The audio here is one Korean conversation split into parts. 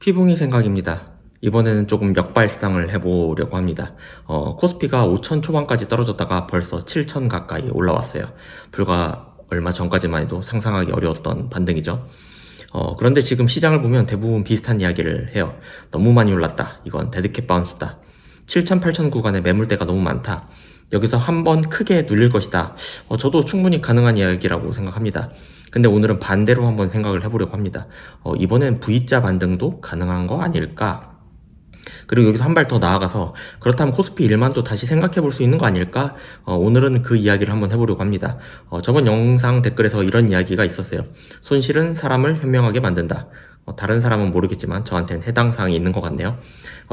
피붕이 생각입니다. 이번에는 조금 역발상을 해보려고 합니다. 코스피가 5천 초반까지 떨어졌다가 벌써 7천 가까이 올라왔어요. 불과 얼마 전까지만 해도 상상하기 어려웠던 반등이죠. 그런데 지금 시장을 보면 대부분 비슷한 이야기를 해요. 너무 많이 올랐다. 이건 데드캣 바운스다. 7천, 8천 구간에 매물대가 너무 많다. 여기서 한번 크게 눌릴 것이다. 저도 충분히 가능한 이야기라고 생각합니다. 근데 오늘은 반대로 한번 생각을 해보려고 합니다. 이번엔 V자 반등도 가능한 거 아닐까? 그리고 여기서 한 발 더 나아가서 그렇다면 코스피 1만도 다시 생각해 볼 수 있는 거 아닐까? 오늘은 그 이야기를 한번 해보려고 합니다. 저번 영상 댓글에서 이런 이야기가 있었어요. 손실은 사람을 현명하게 만든다. 다른 사람은 모르겠지만 저한테는 해당 사항이 있는 것 같네요.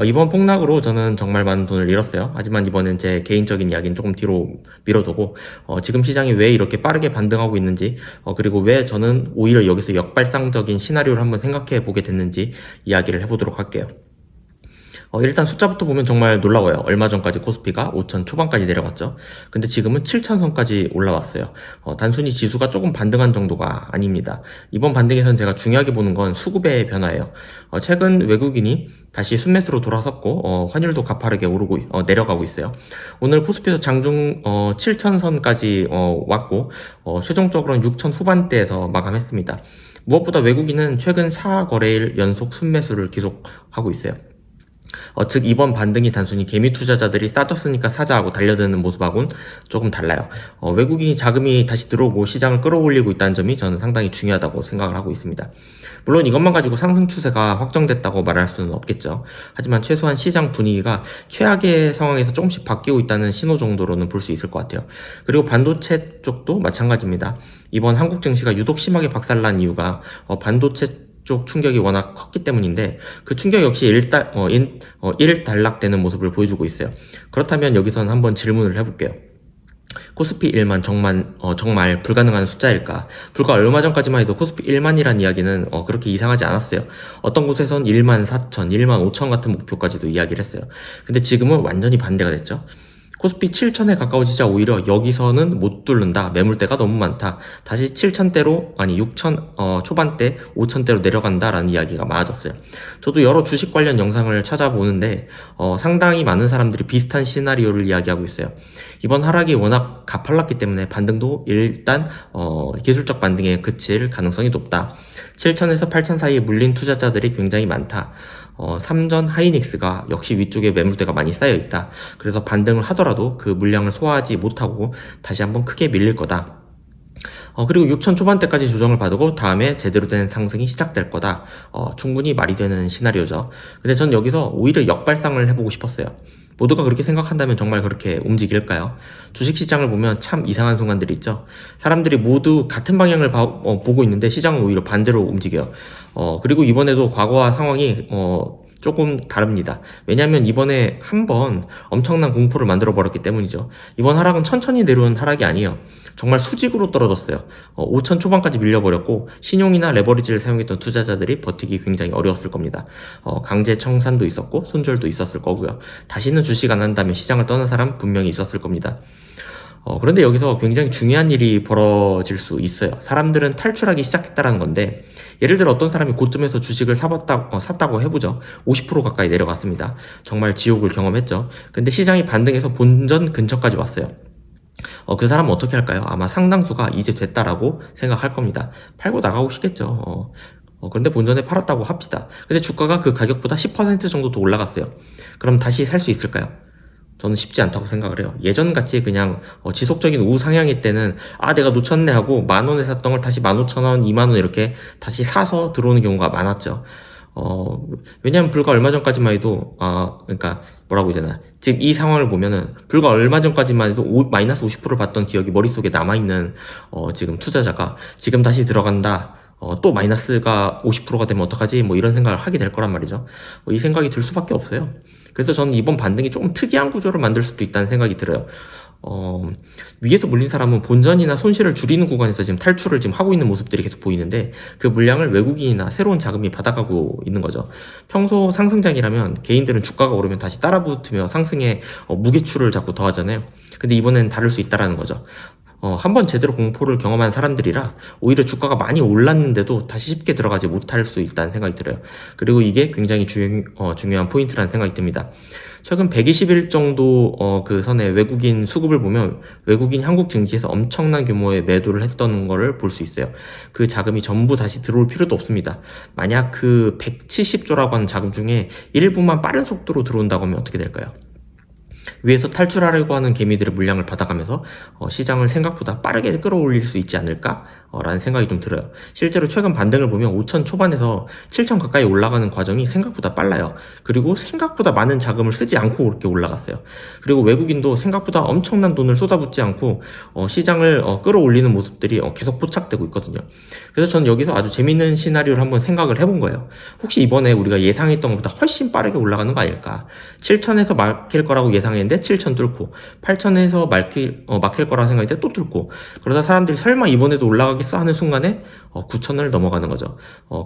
이번 폭락으로 저는 정말 많은 돈을 잃었어요. 하지만 이번엔 제 개인적인 이야기는 조금 뒤로 밀어두고 지금 시장이 왜 이렇게 빠르게 반등하고 있는지 그리고 왜 저는 오히려 여기서 역발상적인 시나리오를 한번 생각해 보게 됐는지 이야기를 해보도록 할게요. 일단 숫자부터 보면 정말 놀라워요. 얼마 전까지 코스피가 5천 초반까지 내려갔죠. 근데 지금은 7천 선까지 올라왔어요. 단순히 지수가 조금 반등한 정도가 아닙니다. 이번 반등에서는 제가 중요하게 보는 건 수급의 변화예요. 최근 외국인이 다시 순매수로 돌아섰고 환율도 가파르게 내려가고 있어요. 오늘 코스피에서 장중 7천 선까지 왔고 최종적으로는 6천 후반대에서 마감했습니다. 무엇보다 외국인은 최근 4거래일 연속 순매수를 계속하고 있어요. 즉 이번 반등이 단순히 개미 투자자들이 싸졌으니까 사자하고 달려드는 모습하고는 조금 달라요. 외국인이 자금이 다시 들어오고 시장을 끌어올리고 있다는 점이 저는 상당히 중요하다고 생각을 하고 있습니다. 물론 이것만 가지고 상승 추세가 확정됐다고 말할 수는 없겠죠. 하지만 최소한 시장 분위기가 최악의 상황에서 조금씩 바뀌고 있다는 신호 정도로는 볼 수 있을 것 같아요. 그리고 반도체 쪽도 마찬가지입니다. 이번 한국 증시가 유독 심하게 박살난 이유가 반도체 쪽 충격이 워낙 컸기 때문인데 그 충격 역시 일단락되는 모습을 보여주고 있어요. 그렇다면 여기서는 한번 질문을 해볼게요. 코스피 1만 정말 불가능한 숫자일까? 불과 얼마 전까지만 해도 코스피 1만이란 이야기는 그렇게 이상하지 않았어요. 어떤 곳에선 1만 4천, 1만 5천 같은 목표까지도 이야기를 했어요. 근데 지금은 완전히 반대가 됐죠. 코스피 7천에 가까워지자 오히려 여기서는 못 뚫는다. 매물대가 너무 많다. 다시 7천대로 아니 6천 초반대 5천대로 내려간다라는 이야기가 많아졌어요. 저도 여러 주식 관련 영상을 찾아보는데 상당히 많은 사람들이 비슷한 시나리오를 이야기하고 있어요. 이번 하락이 워낙 가팔랐기 때문에 반등도 일단 기술적 반등에 그칠 가능성이 높다. 7천에서 8천 사이에 물린 투자자들이 굉장히 많다. 삼전 하이닉스가 역시 위쪽에 매물대가 많이 쌓여있다. 그래서 반등을 하더라도 그 물량을 소화하지 못하고 다시 한번 크게 밀릴 거다. 그리고 6천 초반대까지 조정을 받고 다음에 제대로 된 상승이 시작될 거다. 충분히 말이 되는 시나리오죠. 근데 전 여기서 오히려 역발상을 해보고 싶었어요. 모두가 그렇게 생각한다면 정말 그렇게 움직일까요? 주식시장을 보면 참 이상한 순간들이 있죠. 사람들이 모두 같은 방향을 보고 있는데 시장은 오히려 반대로 움직여요. 그리고 이번에도 과거와 상황이 조금 다릅니다. 왜냐하면 이번에 한번 엄청난 공포를 만들어 버렸기 때문이죠. 이번 하락은 천천히 내려온 하락이 아니에요. 정말 수직으로 떨어졌어요. 5천 초반까지 밀려버렸고 신용이나 레버리지를 사용했던 투자자들이 버티기 굉장히 어려웠을 겁니다. 강제 청산도 있었고 손절도 있었을 거고요. 다시는 주식 안 한다면 시장을 떠난 사람 분명히 있었을 겁니다. 그런데 여기서 굉장히 중요한 일이 벌어질 수 있어요. 사람들은 탈출하기 시작했다는 건데 예를 들어 어떤 사람이 고점에서 주식을 샀다고 해보죠. 50% 가까이 내려갔습니다. 정말 지옥을 경험했죠. 근데 시장이 반등해서 본전 근처까지 왔어요. 그 사람은 어떻게 할까요? 아마 상당수가 이제 됐다라고 생각할 겁니다. 팔고 나가고 싶겠죠. 그런데 본전에 팔았다고 합시다. 근데 주가가 그 가격보다 10% 정도 더 올라갔어요. 그럼 다시 살 수 있을까요? 저는 쉽지 않다고 생각을 해요. 예전같이 그냥 지속적인 우상향일 때는 내가 놓쳤네 하고 10,000원에 샀던 걸 다시 15,000원, 20,000원 이렇게 다시 사서 들어오는 경우가 많았죠. 왜냐면 불과 얼마 전까지만 해도 그러니까 뭐라고 해야 되나, 지금 이 상황을 보면은 불과 얼마 전까지만 해도 마이너스 50%를 받던 기억이 머릿속에 남아있는 지금 투자자가 지금 다시 들어간다, 또 마이너스가 50%가 되면 어떡하지? 뭐 이런 생각을 하게 될 거란 말이죠. 이 생각이 들 수밖에 없어요. 그래서 저는 이번 반등이 조금 특이한 구조를 만들 수도 있다는 생각이 들어요. 위에서 물린 사람은 본전이나 손실을 줄이는 구간에서 지금 탈출을 지금 하고 있는 모습들이 계속 보이는데 그 물량을 외국인이나 새로운 자금이 받아가고 있는 거죠. 평소 상승장이라면 개인들은 주가가 오르면 다시 따라붙으며 상승에 무게추를 자꾸 더하잖아요. 근데 이번엔 다를 수 있다라는 거죠. 한번 제대로 공포를 경험한 사람들이라 오히려 주가가 많이 올랐는데도 다시 쉽게 들어가지 못할 수 있다는 생각이 들어요. 그리고 이게 굉장히 중요한 포인트라는 생각이 듭니다. 최근 120일 정도 그 선에 외국인 수급을 보면 외국인이 한국 증시에서 엄청난 규모의 매도를 했던 거를 볼 수 있어요. 그 자금이 전부 다시 들어올 필요도 없습니다. 만약 그 170조라고 하는 자금 중에 일부만 빠른 속도로 들어온다고 하면 어떻게 될까요? 위에서 탈출하려고 하는 개미들의 물량을 받아가면서 시장을 생각보다 빠르게 끌어올릴 수 있지 않을까? 라는 생각이 좀 들어요. 실제로 최근 반등을 보면 5천 초반에서 7천 가까이 올라가는 과정이 생각보다 빨라요. 그리고 생각보다 많은 자금을 쓰지 않고 그렇게 올라갔어요. 그리고 외국인도 생각보다 엄청난 돈을 쏟아붓지 않고 시장을 끌어올리는 모습들이 계속 포착되고 있거든요. 그래서 저는 여기서 아주 재밌는 시나리오를 한번 생각을 해본 거예요. 혹시 이번에 우리가 예상했던 것보다 훨씬 빠르게 올라가는 거 아닐까? 7천에서 막힐 거라고 예상했는데 7천 뚫고 8천에서 막힐 거라고 생각했는데 또 뚫고 그러다 사람들이 설마 이번에도 올라가겠어 하는 순간에 9천을 넘어가는 거죠.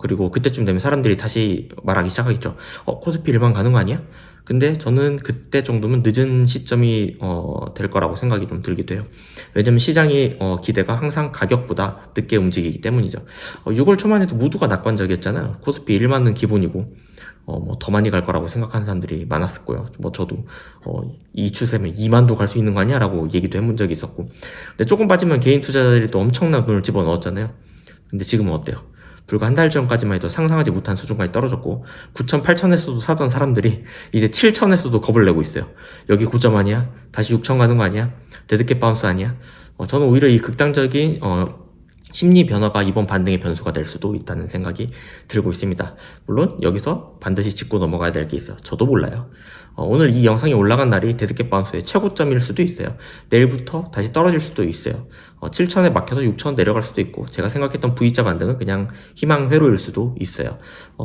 그리고 그때쯤 되면 사람들이 다시 말하기 시작하겠죠. 코스피 1만 가는 거 아니야? 근데 저는 그때 정도면 늦은 시점이 될 거라고 생각이 좀 들기도 해요. 왜냐면 시장이 기대가 항상 가격보다 늦게 움직이기 때문이죠. 6월 초만 해도 모두가 낙관적이었잖아요. 코스피 1만은 기본이고 뭐 더 많이 갈 거라고 생각하는 사람들이 많았을 거예요. 뭐 저도 이 추세면 2만도 갈 수 있는 거 아니야? 라고 얘기도 해본 적이 있었고. 근데 조금 빠지면 개인 투자자들이 또 엄청난 돈을 집어넣었잖아요. 근데 지금은 어때요? 불과 한 달 전까지만 해도 상상하지 못한 수준까지 떨어졌고 9천, 8천에서도 사던 사람들이 이제 7천에서도 겁을 내고 있어요. 여기 고점 아니야? 다시 6천 가는 거 아니야? 데드캣 바운스 아니야? 저는 오히려 이 극단적인 심리 변화가 이번 반등의 변수가 될 수도 있다는 생각이 들고 있습니다. 물론 여기서 반드시 짚고 넘어가야 될 게 있어요. 저도 몰라요. 오늘 이 영상이 올라간 날이 데드캣 바운스의 최고점일 수도 있어요. 내일부터 다시 떨어질 수도 있어요. 7천에 막혀서 6천 내려갈 수도 있고 제가 생각했던 V자 반등은 그냥 희망 회로일 수도 있어요.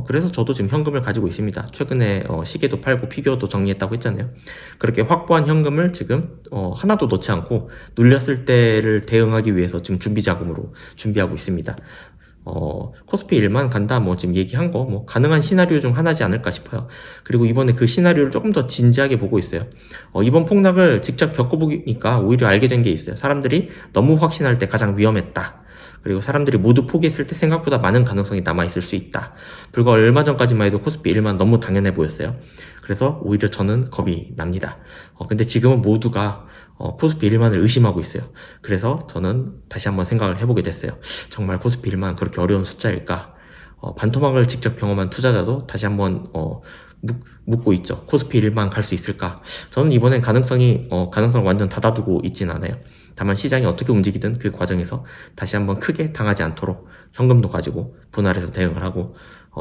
그래서 저도 지금 현금을 가지고 있습니다. 최근에 시계도 팔고 피규어도 정리했다고 했잖아요. 그렇게 확보한 현금을 지금 하나도 넣지 않고 눌렸을 때를 대응하기 위해서 지금 준비 자금으로 준비하고 있습니다. 코스피 1만 간다 뭐 지금 얘기한 거 뭐 가능한 시나리오 중 하나지 않을까 싶어요. 그리고 이번에 그 시나리오를 조금 더 진지하게 보고 있어요. 이번 폭락을 직접 겪어보니까 오히려 알게 된 게 있어요. 사람들이 너무 확신할 때 가장 위험했다. 그리고 사람들이 모두 포기했을 때 생각보다 많은 가능성이 남아있을 수 있다. 불과 얼마 전까지만 해도 코스피 1만 너무 당연해 보였어요. 그래서 오히려 저는 겁이 납니다. 근데 지금은 모두가 코스피 1만을 의심하고 있어요. 그래서 저는 다시 한번 생각을 해보게 됐어요. 정말 코스피 1만 그렇게 어려운 숫자일까? 반토막을 직접 경험한 투자자도 다시 한번 묻고 있죠. 코스피 1만 갈 수 있을까? 저는 이번엔 가능성을 완전 닫아두고 있진 않아요. 다만 시장이 어떻게 움직이든 그 과정에서 다시 한번 크게 당하지 않도록 현금도 가지고 분할해서 대응을 하고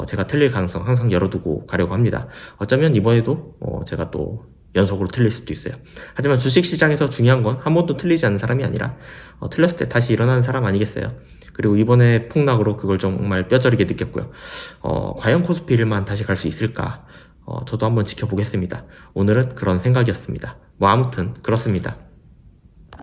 제가 틀릴 가능성 항상 열어두고 가려고 합니다. 어쩌면 이번에도 제가 또 연속으로 틀릴 수도 있어요. 하지만 주식시장에서 중요한 건 한 번도 틀리지 않는 사람이 아니라 틀렸을 때 다시 일어나는 사람 아니겠어요? 그리고 이번에 폭락으로 그걸 정말 뼈저리게 느꼈고요. 과연 코스피 1만 다시 갈 수 있을까? 저도 한번 지켜보겠습니다. 오늘은 그런 생각이었습니다. 뭐 아무튼 그렇습니다.